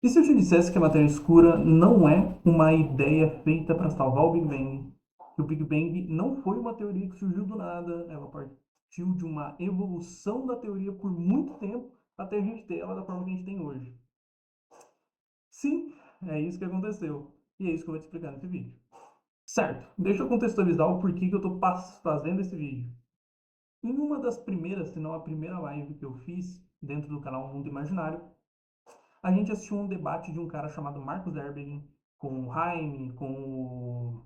E se eu te dissesse que a matéria escura não é uma ideia feita para salvar o Big Bang? Que o Big Bang não foi uma teoria que surgiu do nada, ela partiu de uma evolução da teoria por muito tempo até a gente ter ela da forma que a gente tem hoje. Sim, é isso que aconteceu. E é isso que eu vou te explicar nesse vídeo. Certo, deixa eu contextualizar o porquê que eu estou fazendo esse vídeo. Em uma das primeiras, se não a primeira live que eu fiz dentro do canal Mundo Imaginário, a gente assistiu um debate de um cara chamado Marcos Erbelin com o Jaime, com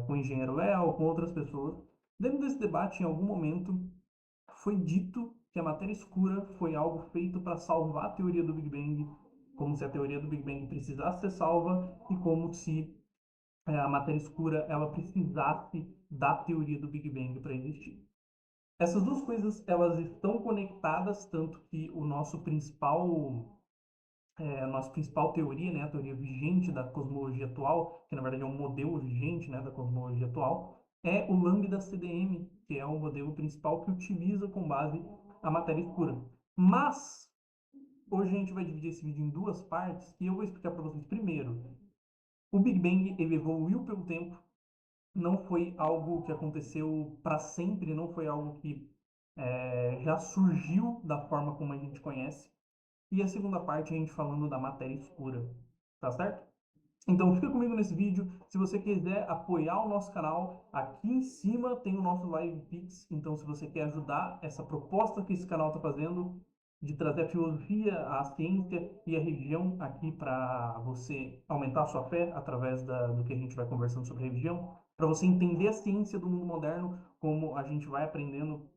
o engenheiro Léo, com outras pessoas. Dentro desse debate, em algum momento, foi dito que a matéria escura foi algo feito para salvar a teoria do Big Bang, como se a teoria do Big Bang precisasse ser salva e como se a matéria escura ela precisasse da teoria do Big Bang para existir. Essas duas coisas elas estão conectadas, tanto que a nossa principal teoria, né, a teoria vigente da cosmologia atual, que na verdade é um modelo vigente, né, da cosmologia atual, é o Lambda CDM, que é o modelo principal que utiliza com base a matéria escura. Mas hoje a gente vai dividir esse vídeo em duas partes e eu vou explicar para vocês primeiro. O Big Bang ele evoluiu pelo tempo, não foi algo que aconteceu para sempre, não foi algo que já surgiu da forma como a gente conhece. E a segunda parte a gente falando da matéria escura, tá certo? Então fica comigo nesse vídeo. Se você quiser apoiar o nosso canal, aqui em cima tem o nosso Live Pix. Então se você quer ajudar essa proposta que esse canal está fazendo, de trazer a filosofia, a ciência e a religião aqui para você aumentar a sua fé através do que a gente vai conversando sobre religião, para você entender a ciência do mundo moderno, como a gente vai aprendendo,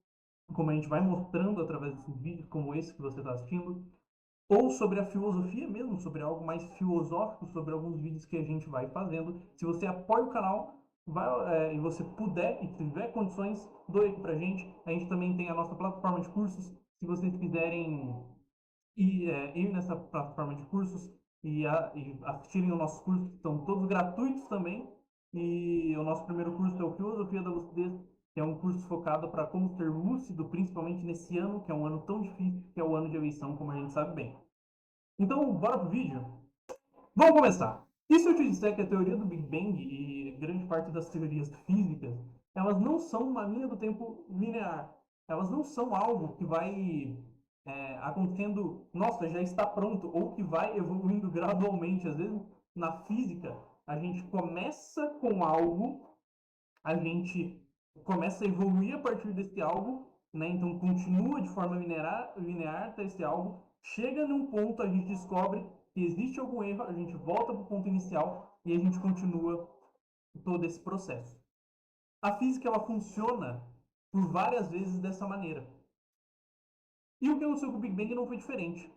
como a gente vai mostrando através desses vídeos como esse que você está assistindo, ou sobre a filosofia mesmo, sobre algo mais filosófico, sobre alguns vídeos que a gente vai fazendo. Se você apoia o canal e você puder e tiver condições, doe aqui pra gente. A gente também tem a nossa plataforma de cursos. Se vocês quiserem ir nessa plataforma de cursos e assistirem os nossos cursos, que estão todos gratuitos também. E o nosso primeiro curso é o Filosofia da Lucidez, que é um curso focado para como ser lúcido, principalmente nesse ano, que é um ano tão difícil, que é o ano de eleição, como a gente sabe bem. Então, bora pro vídeo? Vamos começar! E se eu te disser que a teoria do Big Bang e grande parte das teorias físicas, elas não são uma linha do tempo linear. Elas não são algo que vai acontecendo, nossa, já está pronto, ou que vai evoluindo gradualmente. Às vezes, na física, a gente começa com algo, a gente começa a evoluir a partir desse algo, né? Então continua de forma linear até esse algo, chega num ponto, a gente descobre que existe algum erro, a gente volta para o ponto inicial e a gente continua todo esse processo. A física ela funciona por várias vezes dessa maneira. E o que aconteceu com o Big Bang não foi diferente.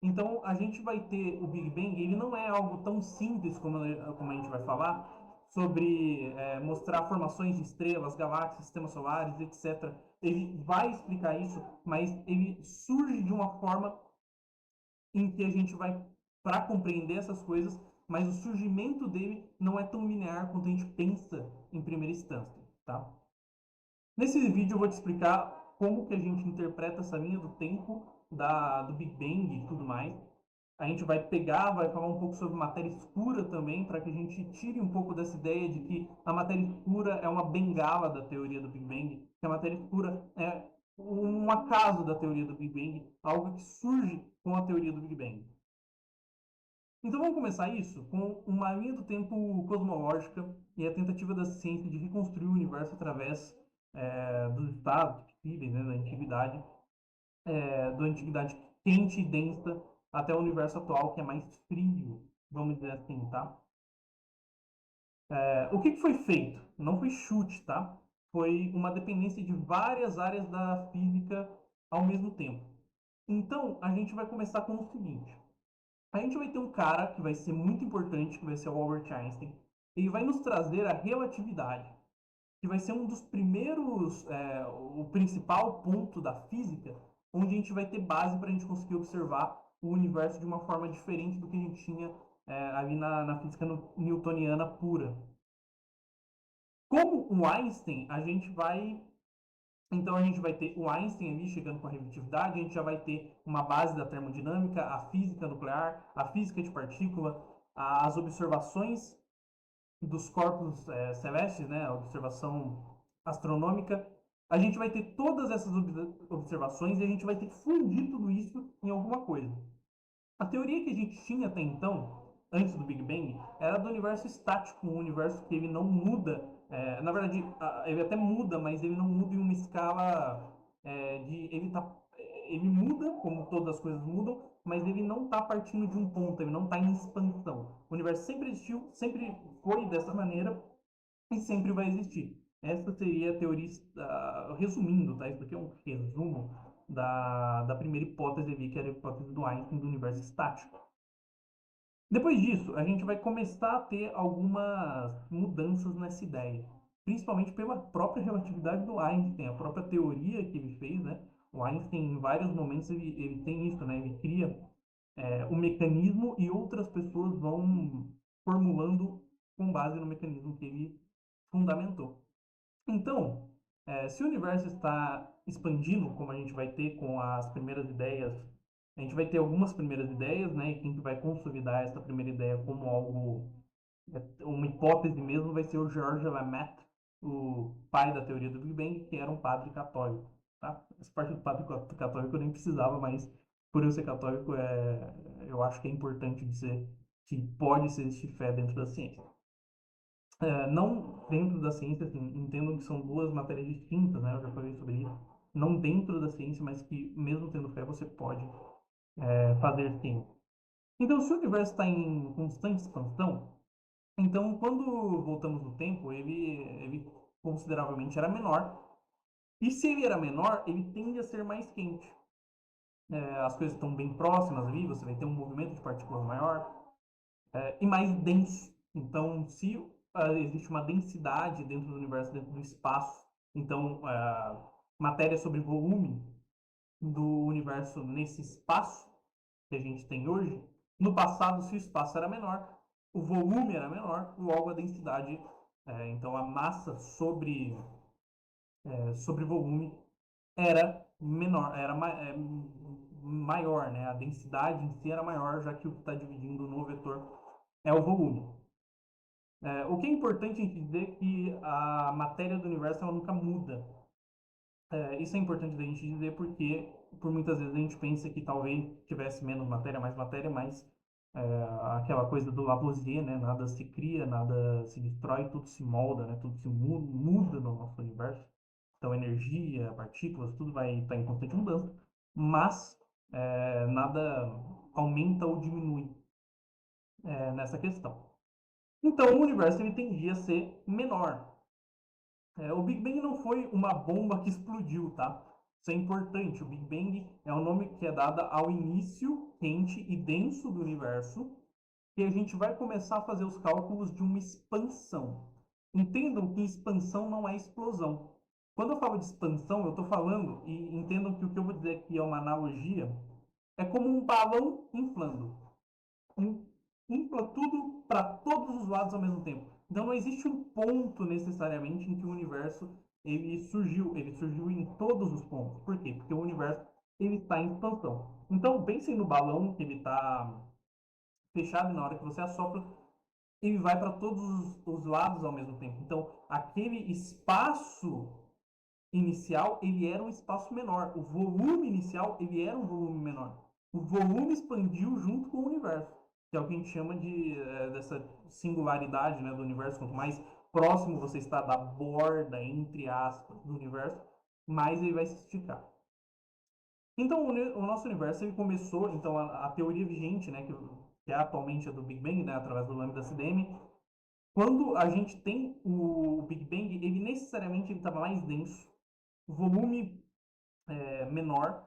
Então, a gente vai ter o Big Bang, ele não é algo tão simples como a gente vai falar, sobre mostrar formações de estrelas, galáxias, sistemas solares, etc. Ele vai explicar isso, mas ele surge de uma forma em que a gente vai, para compreender essas coisas, mas o surgimento dele não é tão linear quanto a gente pensa em primeira instância, tá? Nesse vídeo eu vou te explicar como que a gente interpreta essa linha do tempo do Big Bang e tudo mais. A gente vai pegar, vai falar um pouco sobre matéria escura também, para que a gente tire um pouco dessa ideia de que a matéria escura é uma bengala da teoria do Big Bang, que a matéria escura é um acaso da teoria do Big Bang, algo que surge com a teoria do Big Bang. Então vamos começar isso com uma linha do tempo cosmológica e a tentativa da ciência de reconstruir o universo através dos estados possíveis, né, da antiguidade quente e densa até o universo atual que é mais frio, vamos dizer assim, tá? O que foi feito? Não foi chute, tá? Foi uma dependência de várias áreas da física ao mesmo tempo. Então a gente vai começar com o seguinte: a gente vai ter um cara que vai ser muito importante, que vai ser o Albert Einstein. Ele vai nos trazer a relatividade, que vai ser um dos primeiros, o principal ponto da física, onde a gente vai ter base para a gente conseguir observar o universo de uma forma diferente do que a gente tinha ali na física newtoniana pura. Como o Einstein, a gente vai Então a gente vai ter o Einstein ali chegando com a relatividade, a gente já vai ter uma base da termodinâmica, a física nuclear, a física de partícula, as observações dos corpos celestes, né, a observação astronômica. A gente vai ter todas essas observações e a gente vai ter que fundir tudo isso em alguma coisa. A teoria que a gente tinha até então, antes do Big Bang, era do universo estático, um universo que ele não muda. Na verdade, ele até muda, mas ele não muda em uma escala ele muda, como todas as coisas mudam, mas ele não está partindo de um ponto, ele não está em expansão. O universo sempre existiu, sempre foi dessa maneira e sempre vai existir. Essa seria a teoria, resumindo, tá? Isso aqui é um resumo da primeira hipótese ali, que era a hipótese do Einstein do universo estático. Depois disso, a gente vai começar a ter algumas mudanças nessa ideia, principalmente pela própria relatividade do Einstein, a própria teoria que ele fez, né? O Einstein, em vários momentos, ele tem isso, né? Ele cria o mecanismo e outras pessoas vão formulando com base no mecanismo que ele fundamentou. Então, se o universo está expandindo, como a gente vai ter com as primeiras ideias, a gente vai ter algumas primeiras ideias, né? E quem que vai consolidar essa primeira ideia como algo, uma hipótese mesmo, vai ser o Georges Lemaître, o pai da teoria do Big Bang, que era um padre católico, tá? Essa parte do padre católico eu nem precisava, mas por eu ser católico, eu acho que é importante dizer que pode existir fé dentro da ciência. Não dentro da ciência, assim, entendo que são duas matérias distintas, né? Eu já falei sobre isso. Não dentro da ciência, mas que mesmo tendo fé, você pode fazer ciência. Então, se o universo está em constante expansão, então quando voltamos no tempo, ele consideravelmente era menor. E se ele era menor, ele tende a ser mais quente. As coisas estão bem próximas ali, você vai ter um movimento de partículas maior, e mais denso. Então, se existe uma densidade dentro do universo, dentro do espaço, então matéria sobre volume do universo nesse espaço que a gente tem hoje, no passado, se o espaço era menor, o volume era menor, logo a densidade, então a massa sobre volume era menor, maior, né? A densidade em si era maior, já que o que está dividindo no vetor é o volume. O que é importante a gente dizer é que a matéria do universo ela nunca muda. Isso é importante da gente dizer porque por muitas vezes a gente pensa que talvez tivesse menos matéria, mas aquela coisa do Lavoisier, né? Nada se cria, nada se destrói, tudo se molda, né? Tudo se muda no nosso universo. Então energia, partículas, tudo vai estar em constante mudança, mas nada aumenta ou diminui nessa questão. Então o universo ele tendia a ser menor. O Big Bang não foi uma bomba que explodiu, tá? Isso é importante. O Big Bang é o nome que é dado ao início quente e denso do universo, e a gente vai começar a fazer os cálculos de uma expansão. Entendam que expansão não é explosão. Quando eu falo de expansão, eu estou falando, e entendam que o que eu vou dizer aqui é uma analogia, é como um balão inflando. Infla tudo para todos os lados ao mesmo tempo. Então não existe um ponto necessariamente em que o universo ele surgiu em todos os pontos. Por quê? Porque o universo ele está em expansão. Então pensem no balão que ele está fechado e na hora que você assopra ele vai para todos os lados ao mesmo tempo. Então aquele espaço inicial ele era um espaço menor. O volume inicial ele era um volume menor. O volume expandiu junto com o universo, que é o que a gente chama dessa singularidade, né, do universo. Quanto mais próximo você está da borda, entre aspas, do universo, mais ele vai se esticar. Então, o nosso universo ele começou, então a teoria vigente, né, que é atualmente a do Big Bang, né, através do lambda CDM, quando a gente tem o Big Bang, ele necessariamente estava mais denso, volume menor,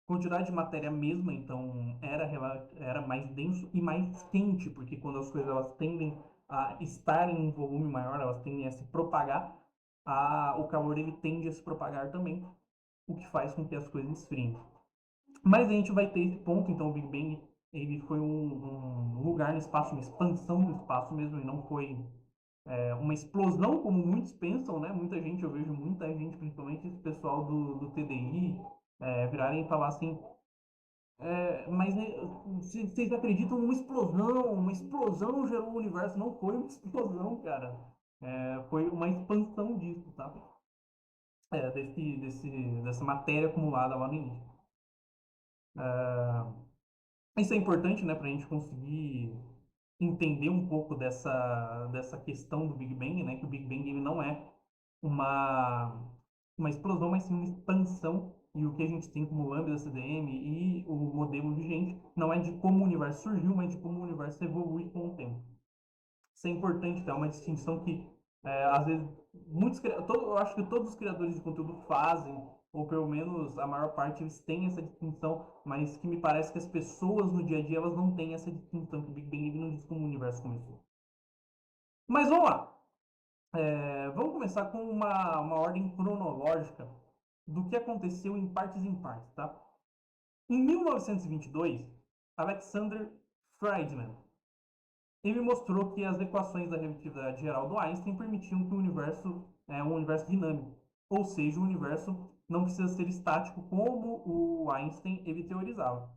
quantidade de matéria mesma, então era mais denso e mais quente, porque quando as coisas elas tendem a estar em um volume maior, elas tendem a se propagar, o calor ele tende a se propagar também, o que faz com que as coisas esfriem. Mas a gente vai ter esse ponto, então o Big Bang ele foi um lugar no espaço, uma expansão do espaço mesmo, e não foi uma explosão, como muitos pensam, né? Muita gente, eu vejo muita gente, principalmente esse pessoal do TDI, virarem e falar assim, mas vocês acreditam numa explosão? Uma explosão gerou o universo? Não foi uma explosão, cara. Foi uma expansão disso, tá? Dessa matéria acumulada lá no início. Isso é importante, né, para a gente conseguir entender um pouco dessa questão do Big Bang, né? Que o Big Bang ele não é uma, uma explosão, mas sim uma expansão. E o que a gente tem como lambda CDM e o modelo vigente não é de como o universo surgiu, mas de como o universo evolui com o tempo. Isso é importante, tá? É uma distinção que, às vezes, eu acho que todos os criadores de conteúdo fazem, ou pelo menos a maior parte eles têm essa distinção, mas que me parece que as pessoas no dia a dia elas não têm essa distinção, que o Big Bang ele não diz como o universo começou. Mas vamos lá. Vamos começar com uma ordem cronológica do que aconteceu em partes, tá? Em 1922, Alexander Friedman ele mostrou que as equações da relatividade geral do Einstein permitiam que o universo é um universo dinâmico, ou seja, o universo não precisa ser estático como o Einstein ele teorizava,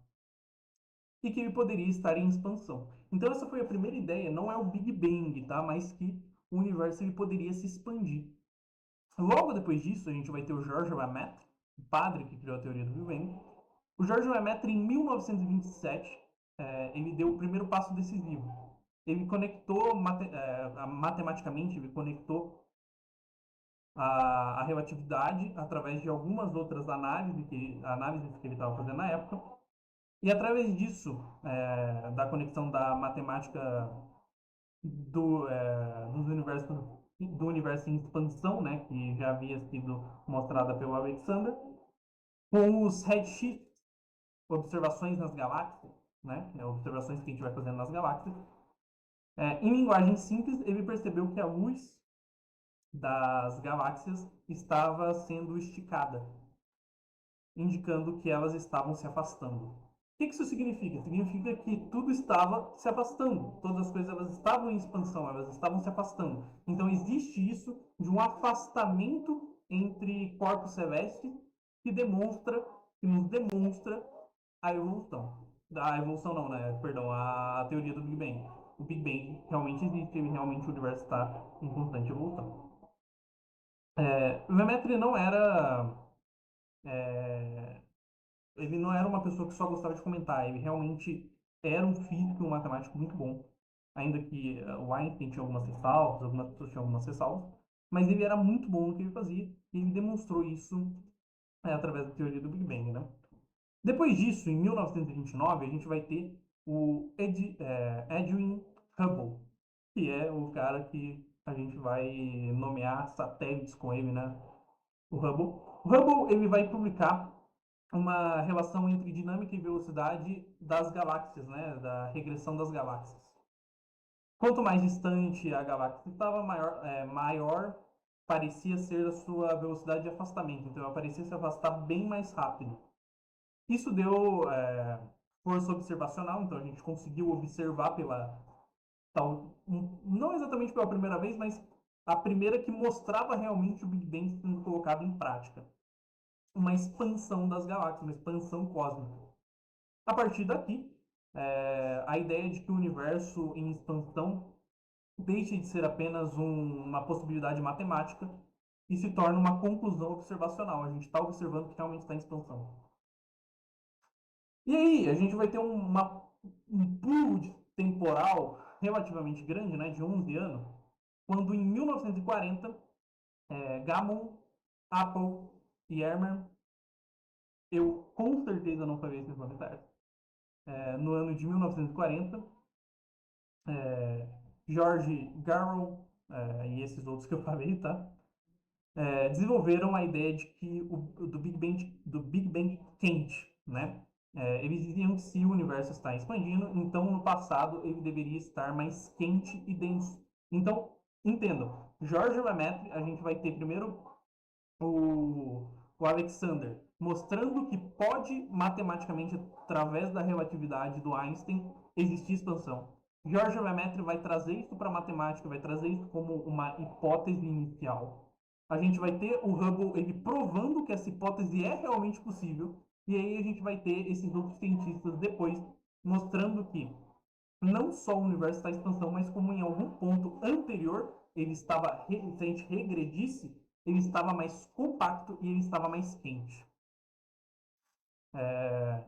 e que ele poderia estar em expansão. Então essa foi a primeira ideia, não é o Big Bang, tá? Mas que o universo ele poderia se expandir. Logo depois disso, a gente vai ter o Georges Lemaitre, o padre que criou a teoria do Big Bang. O Georges Lemaitre, em 1927, ele deu o primeiro passo decisivo. Ele conectou, matematicamente, ele conectou a relatividade através de algumas outras análises que ele estava fazendo na época. E através disso, da conexão da matemática do universo em expansão, né, que já havia sido mostrada pelo Alexander, com os redshifts, observações nas galáxias, né, observações que a gente vai fazendo nas galáxias, em linguagem simples, ele percebeu que a luz das galáxias estava sendo esticada, indicando que elas estavam se afastando. O que isso significa? Significa que tudo estava se afastando, todas as coisas elas estavam em expansão, elas estavam se afastando. Então existe isso de um afastamento entre corpos celestes que nos demonstra a evolução. A evolução não, né? Perdão, a teoria do Big Bang. O Big Bang realmente existe, realmente o universo está em constante evolução. O Lemaitre não era é, ele não era uma pessoa que só gostava de comentar, ele realmente era um físico e um matemático muito bom, ainda que o Einstein tinha algumas ressalvas, algumas pessoas tinham algumas ressalvas, mas ele era muito bom no que ele fazia e ele demonstrou isso através da teoria do Big Bang, né? Depois disso, em 1929, a gente vai ter o Edwin Hubble, que é o cara que a gente vai nomear satélites com ele, né? O Hubble. O Hubble ele vai publicar uma relação entre dinâmica e velocidade das galáxias, né? Da regressão das galáxias. Quanto mais distante a galáxia estava, maior parecia ser a sua velocidade de afastamento. Então, ela parecia se afastar bem mais rápido. Isso deu força observacional, então a gente conseguiu observar não exatamente pela primeira vez, mas a primeira que mostrava realmente o Big Bang sendo colocado em prática. Uma expansão das galáxias, uma expansão cósmica. A partir daqui, a ideia de que o universo em expansão deixe de ser apenas uma possibilidade matemática e se torna uma conclusão observacional. A gente está observando que realmente está em expansão. E aí, a gente vai ter um pulo temporal relativamente grande, né, de 11 anos, quando em 1940, Gamow, Apple e Ehrman, eu com certeza não falei esses nomes certos, no ano de 1940, George Garrow e esses outros que eu falei, tá? Desenvolveram a ideia de que do Big Bang quente, né? Eles diziam que se o universo está expandindo, então no passado ele deveria estar mais quente e denso. Então, entendam, George Lemaitre, a gente vai ter primeiro o Alexander mostrando que pode matematicamente, através da relatividade do Einstein, existir expansão. George Lemaitre vai trazer isso para a matemática, vai trazer isso como uma hipótese inicial. A gente vai ter o Hubble ele provando que essa hipótese é realmente possível, e aí a gente vai ter esses outros cientistas depois mostrando que não só o universo está em expansão, mas como em algum ponto anterior ele estava, se a gente regredisse, ele estava mais compacto e ele estava mais quente. É,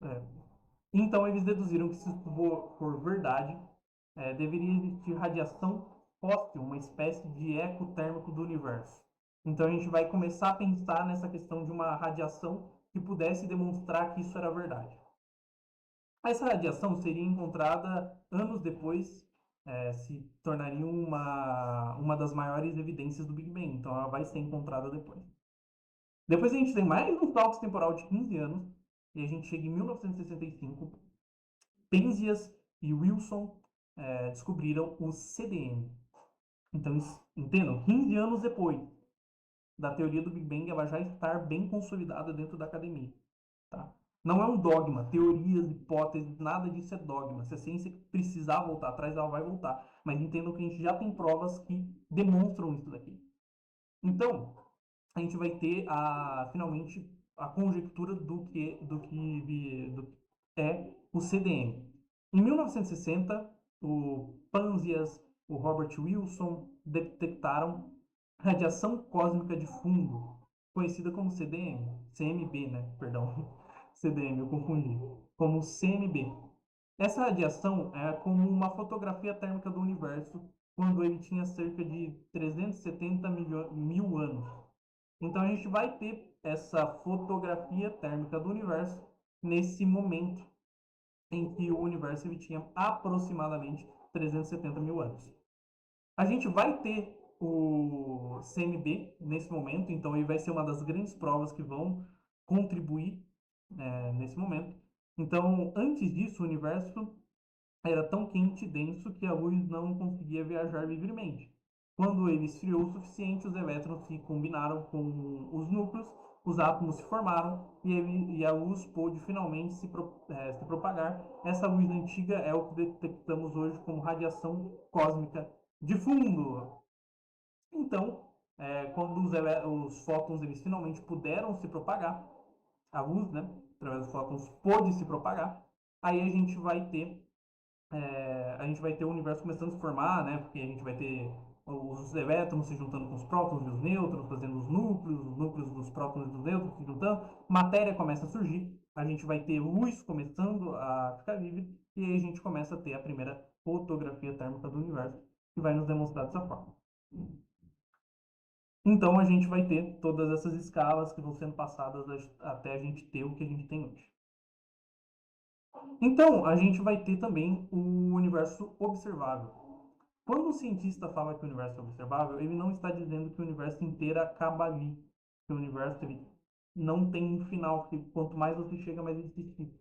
é. Então eles deduziram que se isso for verdade, deveria existir radiação fóssil, uma espécie de eco térmico do universo. Então a gente vai começar a pensar nessa questão de uma radiação que pudesse demonstrar que isso era verdade. Essa radiação seria encontrada anos depois, se tornaria uma das maiores evidências do Big Bang. Então ela vai ser encontrada depois. Depois a gente tem mais um salto temporal de 15 anos, e a gente chega em 1965. Penzias e Wilson descobriram o CDM. Então, entendam, 15 anos depois da teoria do Big Bang, ela já estar bem consolidada dentro da academia. Tá? Não é um dogma, teorias, hipóteses, nada disso é dogma. Se a ciência precisar voltar atrás, ela vai voltar. Mas entendam que a gente já tem provas que demonstram isso daqui. Então, a gente vai ter finalmente a conjectura do que é o CDM. Em 1960, o Panzias, o Robert Wilson detectaram radiação cósmica de fundo, conhecida como CDM, CMB, né? Perdão, CDM, eu confundi, como CMB. Essa radiação é como uma fotografia térmica do universo quando ele tinha cerca de 370 mil anos. Então a gente vai ter essa fotografia térmica do universo nesse momento em que o universo ele tinha aproximadamente 370 mil anos. A gente vai ter o CMB nesse momento, então ele vai ser uma das grandes provas que vão contribuir nesse momento. Então, antes disso, o universo era tão quente e denso que a luz não conseguia viajar livremente. Quando ele esfriou o suficiente, os elétrons se combinaram com os núcleos, os átomos se formaram e a luz pôde finalmente se propagar. Essa luz antiga é o que detectamos hoje como radiação cósmica de fundo. Então, quando os fótons eles finalmente puderam se propagar, a luz, né, através dos fótons, pôde se propagar, aí a gente vai ter o universo começando a se formar, né? Porque a gente vai ter os elétrons se juntando com os prótons e os nêutrons, fazendo os núcleos dos prótons e dos nêutrons se juntando, matéria começa a surgir, a gente vai ter luz começando a ficar livre, e aí a gente começa a ter a primeira fotografia térmica do universo, que vai nos demonstrar dessa forma. Então a gente vai ter todas essas escalas que vão sendo passadas até a gente ter o que a gente tem hoje. Então, a gente vai ter também o universo observável. Quando o cientista fala que o universo é observável, ele não está dizendo que o universo inteiro acaba ali. Que o universo ele não tem um final, que quanto mais você chega, mais ele se estica.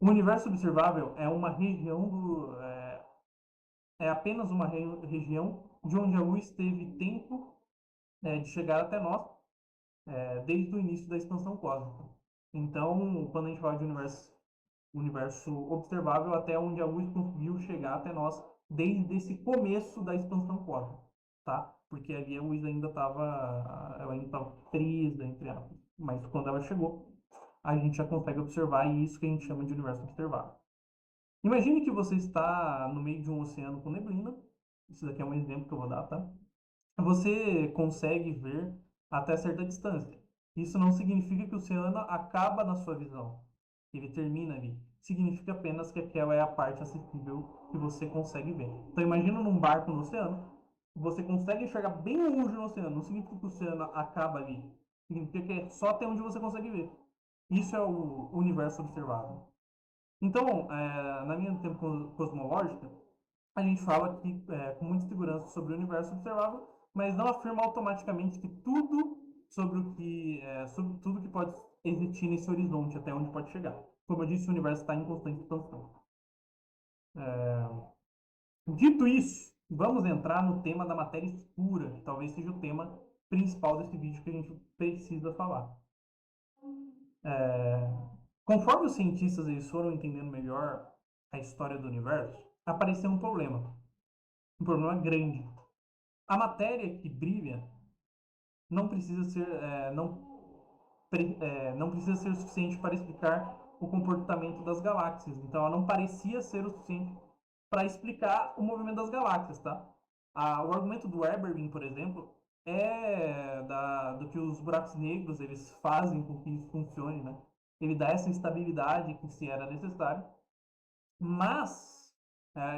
O universo observável é uma região é apenas uma região de onde a luz teve tempo de chegar até nós desde o início da expansão cósmica. Então, quando a gente fala de universo observável, até onde a luz conseguiu chegar até nós desde esse começo da expansão cósmica, tá? Porque ali a luz ainda estava presa, entre aspas. Mas quando ela chegou, a gente já consegue observar, e isso que a gente chama de universo observável. Imagine que você está no meio de um oceano com neblina. Isso daqui é um exemplo que eu vou dar, tá? Você consegue ver até certa distância. Isso não significa que o oceano acaba na sua visão. Ele termina ali. Significa apenas que aquela é a parte acessível que você consegue ver. Então imagina num barco no oceano, você consegue enxergar bem longe no oceano. Não significa que o oceano acaba ali. Significa que é só até onde você consegue ver. Isso é o universo observável. Então, na minha tempo cosmológica, a gente fala aqui com muita segurança sobre o universo observável, mas não afirma automaticamente que sobre tudo que pode existir nesse horizonte, até onde pode chegar. Como eu disse, o universo está em constante expansão. Dito isso, vamos entrar no tema da matéria escura, que talvez seja o tema principal desse vídeo que a gente precisa falar. Conforme os cientistas eles foram entendendo melhor a história do universo, apareceu um problema grande. A matéria que brilha não precisa ser, não precisa ser o suficiente para explicar o comportamento das galáxias. Então, ela não parecia ser o suficiente para explicar o movimento das galáxias, tá? O argumento do Eberlin, por exemplo, do que os buracos negros eles fazem com que isso funcione, né? Ele dá essa estabilidade que se era necessário, mas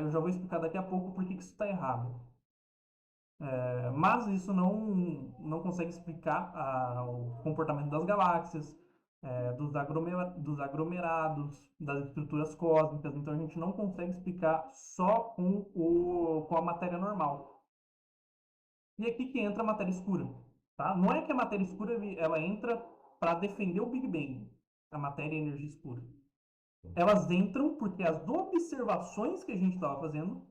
eu já vou explicar daqui a pouco por que isso está errado. Mas isso não consegue explicar o comportamento das galáxias, dos aglomerados, das estruturas cósmicas. Então a gente não consegue explicar só com a matéria normal. E aqui que entra a matéria escura. Tá? Não é que a matéria escura ela entra para defender o Big Bang, a matéria e a energia escura. Elas entram porque as observações que a gente estava fazendo,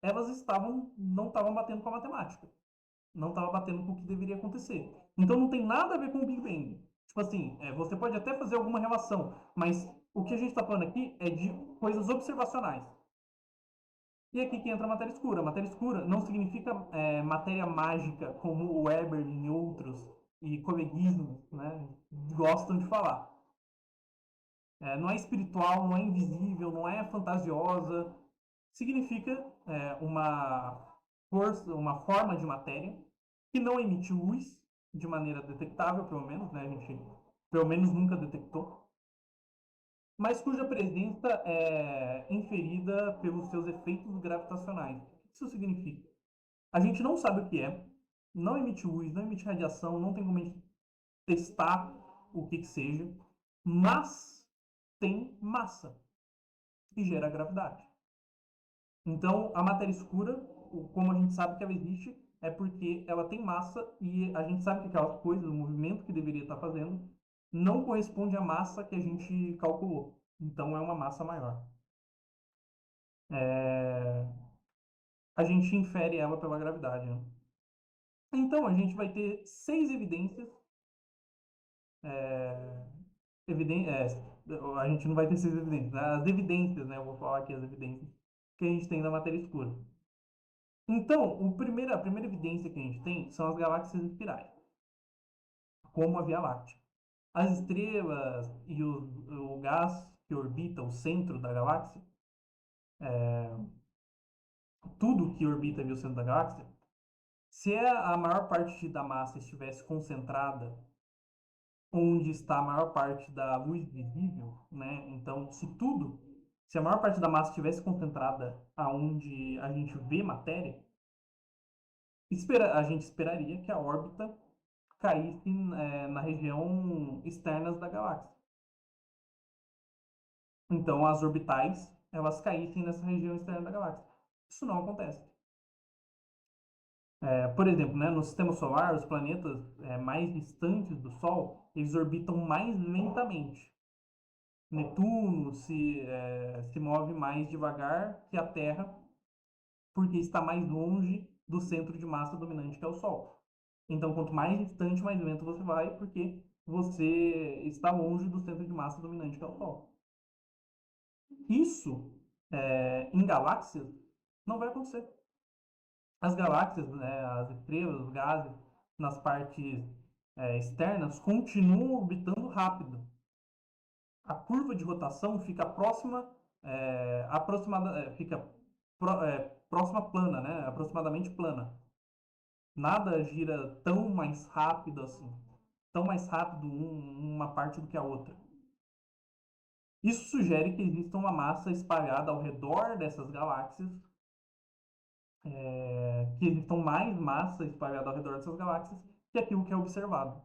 elas não estavam batendo com a matemática. Não estava batendo com o que deveria acontecer. Então não tem nada a ver com o Big Bang. Tipo assim, você pode até fazer alguma relação, mas o que a gente está falando aqui é de coisas observacionais. E aqui que entra a matéria escura. A matéria escura não significa matéria mágica, como o Weber e outros, e coleguismo, né, gostam de falar. Não é espiritual, não é invisível, não é fantasiosa. Significa uma forma de matéria que não emite luz de maneira detectável, pelo menos, né? A gente pelo menos nunca detectou, mas cuja presença é inferida pelos seus efeitos gravitacionais. O que isso significa? A gente não sabe o que é, não emite luz, não emite radiação, não tem como a gente testar o que seja, mas tem massa e gera gravidade. Então, a matéria escura, como a gente sabe que ela existe, é porque ela tem massa e a gente sabe que aquelas coisas, o movimento que deveria estar fazendo, não corresponde à massa que a gente calculou. Então, é uma massa maior. É... A gente infere ela pela gravidade, né? Então, a gente vai ter 6 evidências. É... A gente não vai ter 6 evidências, né? As evidências, né? Eu vou falar aqui as evidências que a gente tem da matéria escura. Então, a primeira evidência que a gente tem são as galáxias espirais, como a Via Láctea. As estrelas e o gás que orbita o centro da galáxia, tudo que orbita ali o centro da galáxia, se a maior parte da massa estivesse concentrada onde está a maior parte da luz visível, né? Então, se a maior parte da massa estivesse concentrada aonde a gente vê matéria, a gente esperaria que a órbita caísse na região externas da galáxia. Então, as orbitais, elas caíssem nessa região externa da galáxia. Isso não acontece. Por exemplo, né, no sistema solar, os planetas mais distantes do Sol, eles orbitam mais lentamente. Netuno se move mais devagar que a Terra, porque está mais longe do centro de massa dominante, que é o Sol. Então, quanto mais distante, mais lento você vai, porque você está longe do centro de massa dominante, que é o Sol. Isso, em galáxias, não vai acontecer. As galáxias, né, as estrelas, os gases, nas partes externas, continuam orbitando rápido. A curva de rotação fica próxima plana, né, aproximadamente plana. Nada gira tão mais rápido assim, tão mais rápido uma parte do que a outra. Isso sugere que exista uma massa espalhada ao redor dessas galáxias, que existam mais massa espalhada ao redor dessas galáxias que aquilo que é observado.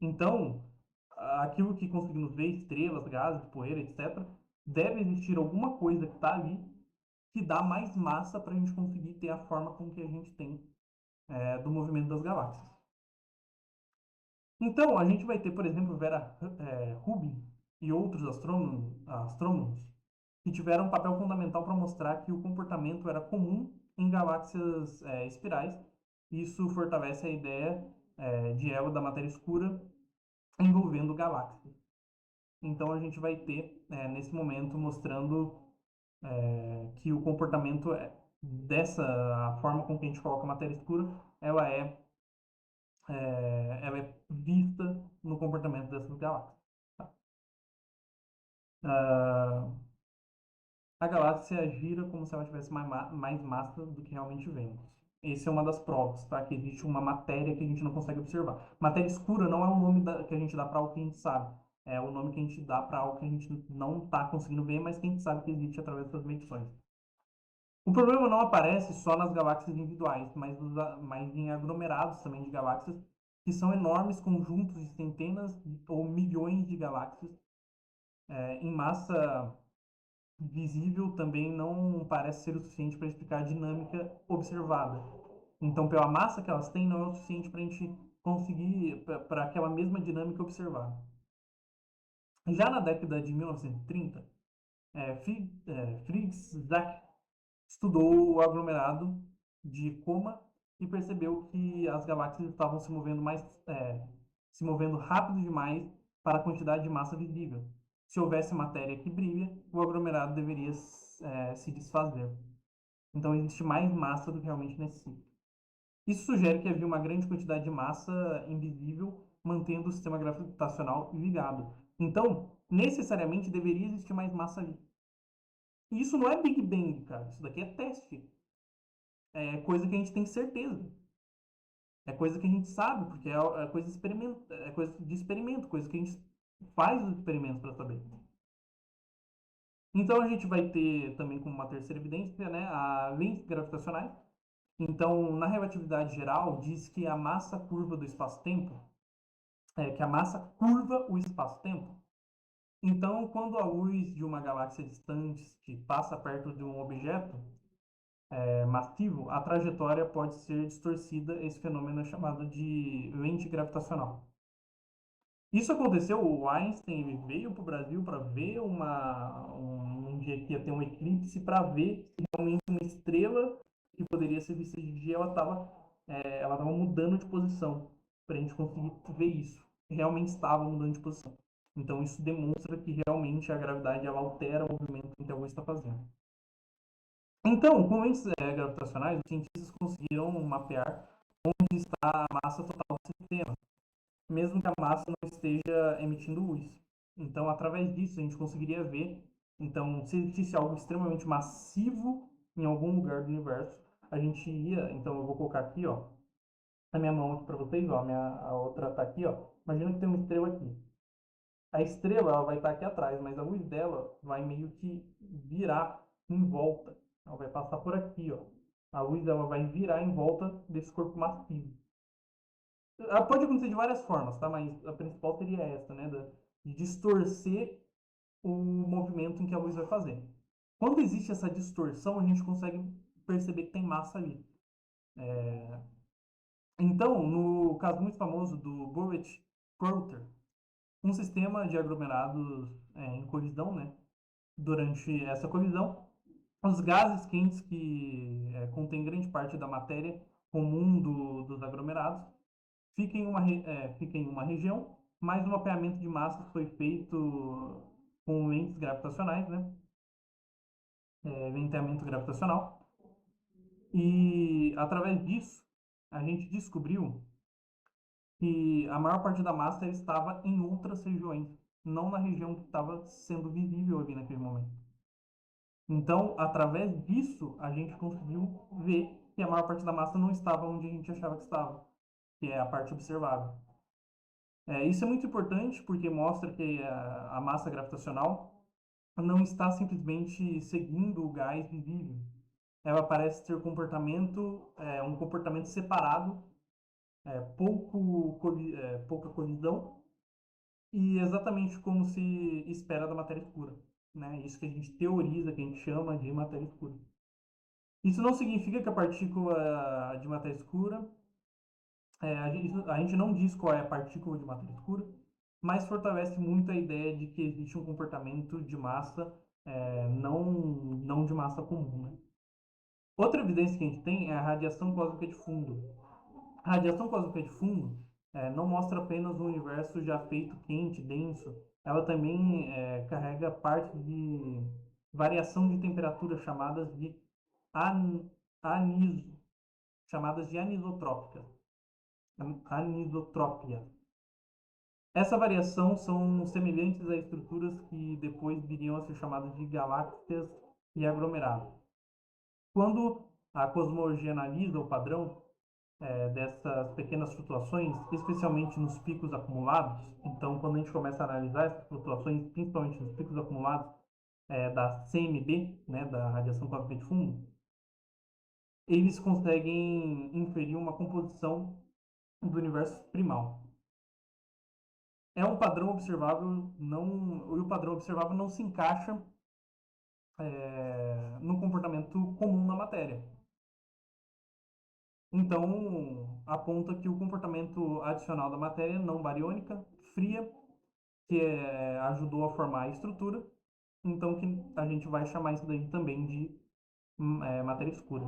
Então, aquilo que conseguimos ver, estrelas, gases, poeira, etc., deve existir alguma coisa que está ali que dá mais massa para a gente conseguir ter a forma com que a gente tem do movimento das galáxias. Então, a gente vai ter, por exemplo, Vera Rubin e outros astrônomos que tiveram um papel fundamental para mostrar que o comportamento era comum em galáxias espirais. Isso fortalece a ideia de elo da matéria escura envolvendo galáxias. Então a gente vai ter, nesse momento, mostrando que o comportamento dessa a forma com que a gente coloca a matéria escura, ela ela é vista no comportamento dessas galáxias. Tá? Ah, a galáxia gira como se ela tivesse mais massa do que realmente vemos. Essa é uma das provas, tá? Que existe uma matéria que a gente não consegue observar. Matéria escura não é o nome que a gente dá para algo que a gente sabe. É o nome que a gente dá para algo que a gente não está conseguindo ver, mas que a gente sabe que existe através das medições. O problema não aparece só nas galáxias individuais, mas em aglomerados também de galáxias, que são enormes conjuntos de centenas ou milhões de galáxias. Em massa visível também não parece ser o suficiente para explicar a dinâmica observada. Então, pela massa que elas têm, não é o suficiente para a gente conseguir, para aquela mesma dinâmica observada. Já na década de 1930, Fritz Zach estudou o aglomerado de Coma e percebeu que as galáxias estavam se movendo rápido demais para a quantidade de massa visível. Se houvesse matéria que brilha, o aglomerado deveria se desfazer. Então existe mais massa do que realmente necessita. Isso sugere que havia uma grande quantidade de massa invisível mantendo o sistema gravitacional ligado. Então, necessariamente deveria existir mais massa ali. E isso não é Big Bang, cara. Isso daqui é teste. É coisa que a gente tem certeza. É coisa que a gente sabe, porque é coisa de experimento, coisa que a gente faz os experimentos para saber. Então a gente vai ter também como uma terceira evidência, né, a lentes gravitacionais. Então, na relatividade geral, diz que a massa curva do espaço-tempo, que a massa curva o espaço-tempo. Então, quando a luz de uma galáxia distante que passa perto de um objeto massivo, a trajetória pode ser distorcida. Esse fenômeno é chamado de lente gravitacional. Isso aconteceu, o Einstein veio para o Brasil para ver um dia que ia ter um eclipse, para ver se realmente uma estrela que poderia ser vista de dia, ela tava mudando de posição, para a gente conseguir ver isso. Realmente estava mudando de posição. Então isso demonstra que realmente a gravidade ela altera o movimento que a luz está fazendo. Então, com lentes gravitacionais, os cientistas conseguiram mapear onde está a massa total do sistema, mesmo que a massa não esteja emitindo luz. Então, através disso, a gente conseguiria ver, então, se existisse algo extremamente massivo em algum lugar do universo, a gente ia, então eu vou colocar aqui, ó, a minha mão aqui para vocês, ó, a outra está aqui, ó. Imagina que tem uma estrela aqui. A estrela ela vai estar aqui atrás, mas a luz dela vai meio que virar em volta. Ela vai passar por aqui, ó. A luz dela vai virar em volta desse corpo massivo. Pode acontecer de várias formas, tá? Mas a principal seria essa, né? De distorcer o movimento em que a luz vai fazer. Quando existe essa distorção, a gente consegue perceber que tem massa ali. Então, no caso muito famoso do Burrett-Coulter, um sistema de aglomerados em colisão, né? Durante essa colisão, os gases quentes que contêm grande parte da matéria comum dos aglomerados fica em uma região, mas o mapeamento de massas foi feito com lentes gravitacionais, né? Venteamento gravitacional. E através disso, a gente descobriu que a maior parte da massa estava em outras regiões, não na região que estava sendo visível ali naquele momento. Então, através disso, a gente conseguiu ver que a maior parte da massa não estava onde a gente achava que estava, que é a parte observável. Isso é muito importante porque mostra que a massa gravitacional não está simplesmente seguindo o gás visível. Ela parece ter um comportamento separado, pouca colisão, e exatamente como se espera da matéria escura. Né? Isso que a gente teoriza, que a gente chama de matéria escura. Isso não significa que a partícula de matéria escura, a gente não diz qual é a partícula de matéria escura, mas fortalece muito a ideia de que existe um comportamento de massa, não de massa comum. Né? Outra evidência que a gente tem é a radiação cósmica de fundo. A radiação cósmica de fundo não mostra apenas um universo já feito quente, denso, ela também carrega parte de variação de temperatura an, anis, chamadas de anisotrópicas, anisotrópia. Essa variação são semelhantes a estruturas que depois viriam a ser chamadas de galáxias e aglomerados. Quando a cosmologia analisa o padrão dessas pequenas flutuações, especialmente nos picos acumulados, então quando a gente começa a analisar essas flutuações, principalmente nos picos acumulados da CMB, né, da radiação cósmica de fundo, eles conseguem inferir uma composição do universo primal. É um padrão observável, não, e o padrão observável não se encaixa no comportamento comum na matéria. Então, aponta que o comportamento adicional da matéria não bariônica, fria, que ajudou a formar a estrutura, então que a gente vai chamar isso daí também de matéria escura.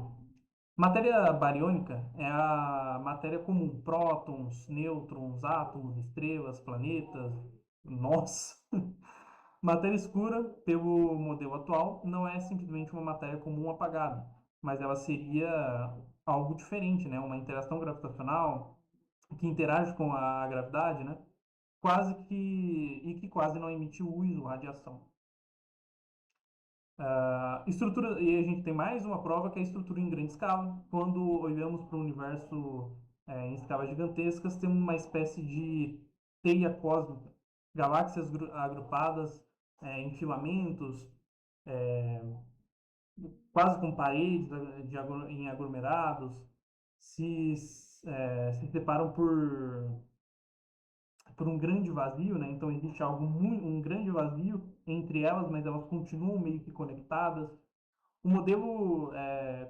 Matéria bariônica é a matéria comum, prótons, nêutrons, átomos, estrelas, planetas. Nossa! Matéria escura, pelo modelo atual, não é simplesmente uma matéria comum apagada, mas ela seria algo diferente, né? Uma interação gravitacional que interage com a gravidade, né? Que quase não emite luz ou radiação. Estrutura, e a gente tem mais uma prova que é a estrutura em grande escala. Quando olhamos para o universo em escalas gigantescas, temos uma espécie de teia cósmica, galáxias agrupadas em filamentos, quase com paredes em aglomerados, se separam por um grande vazio, né? Então existe um grande vazio entre elas, mas elas continuam meio que conectadas. O modelo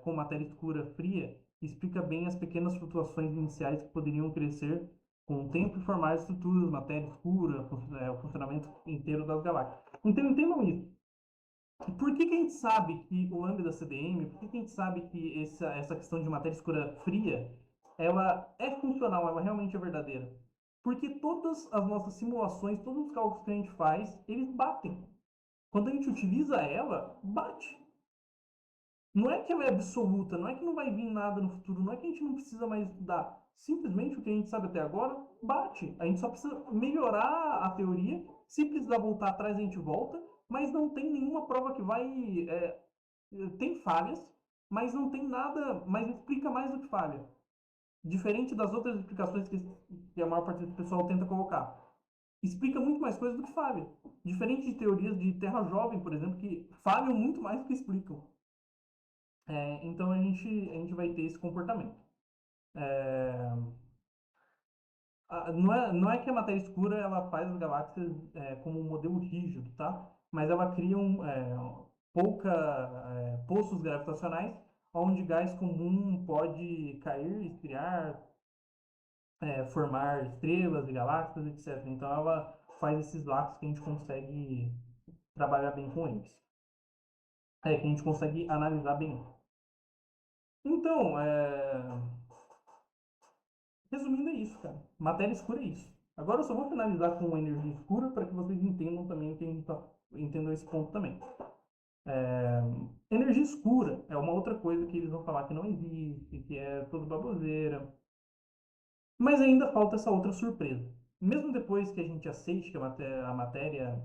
com matéria escura fria explica bem as pequenas flutuações iniciais que poderiam crescer com o tempo e formar estruturas, matéria escura, o funcionamento inteiro das galáxias. Então entendam isso. Por que a gente sabe que o lambda CDM, por que a gente sabe que essa questão de matéria escura fria, ela é funcional, ela realmente é verdadeira? Porque todas as nossas simulações, todos os cálculos que a gente faz, eles batem. Quando a gente utiliza ela, bate. Não é que ela é absoluta, não é que não vai vir nada no futuro, não é que a gente não precisa mais estudar. Simplesmente o que a gente sabe até agora bate. A gente só precisa melhorar a teoria. Se precisar voltar atrás, a gente volta, mas não tem nenhuma prova que vai. Tem falhas, mas não tem nada, mas explica mais do que falha. Diferente das outras explicações que a maior parte do pessoal tenta colocar. Explica muito mais coisas do que falha. Diferente de teorias de terra jovem, por exemplo, que falham muito mais do que explicam. Então a gente vai ter esse comportamento. É, não é que a matéria escura ela faz as galáxias como um modelo rígido, tá? Mas ela cria poços gravitacionais onde gás comum pode cair, esfriar, formar estrelas e galáxias, etc. Então ela faz esses laços que a gente consegue trabalhar bem com eles. Que a gente consegue analisar bem. Então, resumindo, é isso, cara. Matéria escura é isso. Agora eu só vou finalizar com energia escura para que vocês entendam também o que a gente entendam esse ponto também. Energia escura é uma outra coisa que eles vão falar que não existe, que é tudo baboseira. Mas ainda falta essa outra surpresa. Mesmo depois que a gente aceite que a matéria,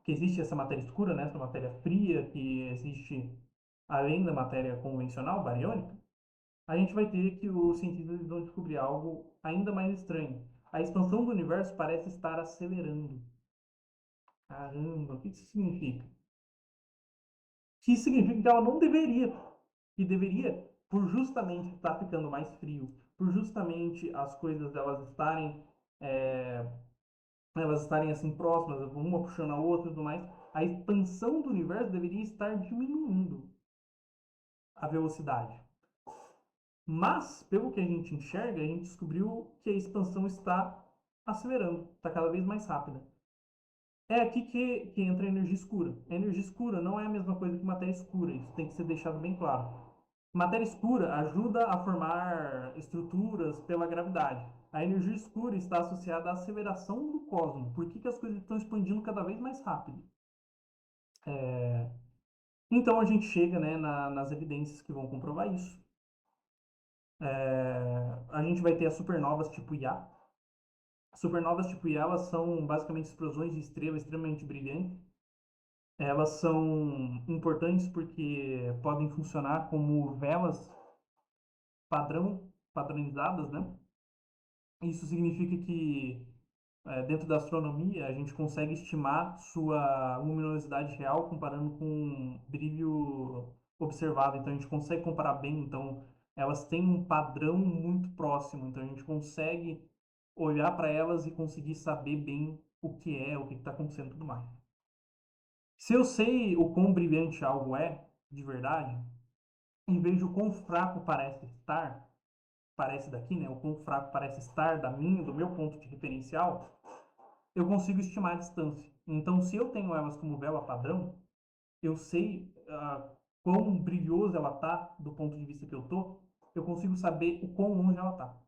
que existe essa matéria escura, né, essa matéria fria que existe além da matéria convencional, bariônica, a gente vai ter que os cientistas vão descobrir algo ainda mais estranho. A expansão do universo parece estar acelerando. Caramba, o que isso significa? Que significa que ela não deveria. Que deveria, por justamente estar ficando mais frio, por justamente as coisas é, elas estarem assim próximas, uma puxando a outra e tudo mais, a expansão do universo deveria estar diminuindo a velocidade. Mas, pelo que a gente enxerga, a gente descobriu que a expansão está acelerando, está cada vez mais rápida. É aqui que entra a energia escura. A energia escura não é a mesma coisa que matéria escura, isso tem que ser deixado bem claro. Matéria escura ajuda a formar estruturas pela gravidade. A energia escura está associada à aceleração do cosmos. Por que, que as coisas estão expandindo cada vez mais rápido? Então a gente chega, né, nas evidências que vão comprovar isso. A gente vai ter as supernovas tipo Ia. Supernovas tipo Ia, elas são basicamente explosões de estrela extremamente brilhantes. Elas são importantes porque podem funcionar como velas padronizadas, né? Isso significa que dentro da astronomia a gente consegue estimar sua luminosidade real comparando com brilho observado. Então a gente consegue comparar bem. Então elas têm um padrão muito próximo. Então a gente consegue olhar para elas e conseguir saber bem o que está acontecendo e tudo mais. Se eu sei o quão brilhante algo é de verdade, e vejo o quão fraco parece estar, parece daqui, né? O quão fraco parece estar do meu ponto de referencial, eu consigo estimar a distância. Então, se eu tenho elas como vela padrão, eu sei quão brilhoso ela está do ponto de vista que eu tô, eu consigo saber o quão longe ela está.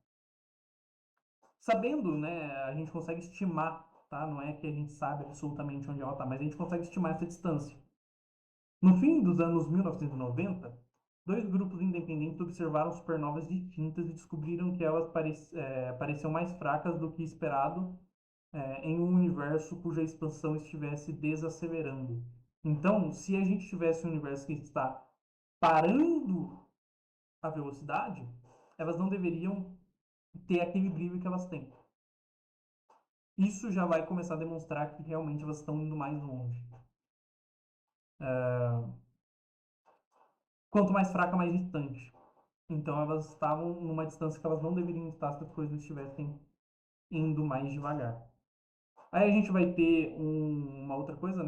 Sabendo, né, a gente consegue estimar, tá? Não é que a gente sabe absolutamente onde ela está, mas a gente consegue estimar essa distância. No fim dos anos 1990, dois grupos independentes observaram supernovas distintas e descobriram que elas pareciam mais fracas do que esperado em um universo cuja expansão estivesse desacelerando. Então, se a gente tivesse um universo que está parando a velocidade, elas não deveriam ter aquele brilho que elas têm. Isso já vai começar a demonstrar que realmente elas estão indo mais longe. Quanto mais fraca, mais distante. Então elas estavam numa distância que elas não deveriam estar se as coisas estivessem indo mais devagar. Aí a gente vai ter uma outra coisa, né?